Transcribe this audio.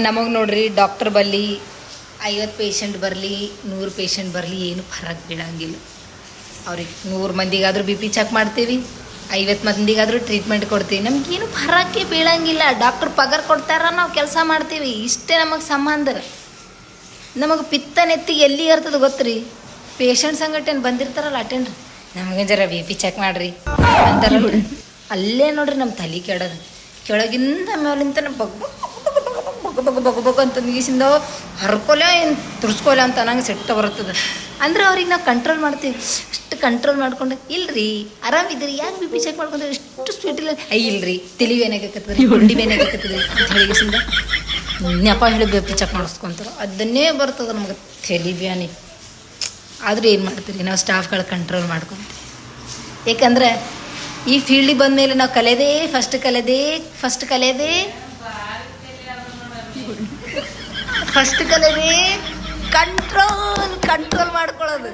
ನಮಗೆ ನೋಡ್ರಿ ಡಾಕ್ಟರ್ ಬಲ್ಲಿ 50 ಪೇಷಂಟ್ ಬರಲಿ 100 ಪೇಷಂಟ್ ಬರಲಿ ಏನು ಫರಕ್ ಬೀಳಂಗಿಲ್ಲ. ಅವ್ರಿಗೆ 100 ಮಂದಿಗಾದರೂ ಬಿ ಪಿ ಚೆಕ್ ಮಾಡ್ತೀವಿ, 50 ಮಂದಿಗಾದರೂ ಟ್ರೀಟ್ಮೆಂಟ್ ಕೊಡ್ತೀವಿ. ನಮಗೇನು ಫರಕ್ಕೆ ಬೀಳಂಗಿಲ್ಲ. ಡಾಕ್ಟ್ರ್ ಪಗಾರ ಕೊಡ್ತಾರ, ನಾವು ಕೆಲಸ ಮಾಡ್ತೀವಿ, ಇಷ್ಟೇ ನಮಗೆ ಸಂಬಂಧ. ನಮಗೆ ಪಿತ್ತ ನೆತ್ತಿಗೆ ಎಲ್ಲಿ ಇರ್ತದೆ ಗೊತ್ತ್ರಿ? ಪೇಷಂಟ್ ಸಂಗಟೇನು ಬಂದಿರ್ತಾರಲ್ಲ ಅಟೆಂಡ್ರ್, ನಮಗೆ ಜರ ಬಿ ಪಿ ಚೆಕ್ ಮಾಡಿರಿ ಅಂತಾರ. ಅಲ್ಲೇ ನೋಡ್ರಿ ನಮ್ಮ ತಲೆ ಕೆಡೋದು. ಕೆಳಗಿಂದ ಮೇಲಿಂತ ಬಗ್ ಅಂತ ನೀಸಿಂದ ಹರ್ಕೊಲೆ ಏನು ತುರ್ಸ್ಕೊಲೆ ಅಂತ ನಂಗೆ ಸೆಟ್ಟ ಬರ್ತದೆ. ಅಂದ್ರೆ ಅವ್ರಿಗೆ ನಾವು ಕಂಟ್ರೋಲ್ ಮಾಡ್ತೀವಿ. ಅಷ್ಟು ಕಂಟ್ರೋಲ್ ಮಾಡ್ಕೊಂಡು ಇಲ್ರಿ ಆರಾಮಿದ್ದೀರಿ, ಯಾಕೆ ಬಿ ಪಿ ಚೆಕ್ ಮಾಡ್ಕೊಂಡ್ರೆ ಎಷ್ಟು ಸ್ವೀಟ್ ಇಲ್ಲ, ಇಲ್ರಿ ತಲೆ ಬೇನಾಗತ್ತದ್ರಿ, ಗುಂಡಿ ಬೇನಾಗತ್ತದ್ರಿ ಅಂತ ಹೇಳಿಸಿಂದ ನೆಪ ಹೇಳಿ ಬಿ ಪಿ ಚೆಕ್ ಮಾಡಿಸ್ಕೊಂತಾರೆ. ಅದನ್ನೇ ಬರ್ತದೆ ನಮ್ಗೆ ತಲೆ ಬ್ಯಾನಿ. ಆದರೂ ಏನು ಮಾಡ್ತೀರಿ, ನಾವು ಸ್ಟಾಫ್ಗಳು ಕಂಟ್ರೋಲ್ ಮಾಡ್ಕೊತೀವಿ. ಏಕೆಂದ್ರೆ ಈ ಫೀಲ್ಡಿಗೆ ಬಂದಮೇಲೆ ನಾವು ಫಸ್ಟ್ ಕಲೆದೇ ಕಂಟ್ರೋಲ್ ಮಾಡ್ಕೊಳ್ಳೋದು.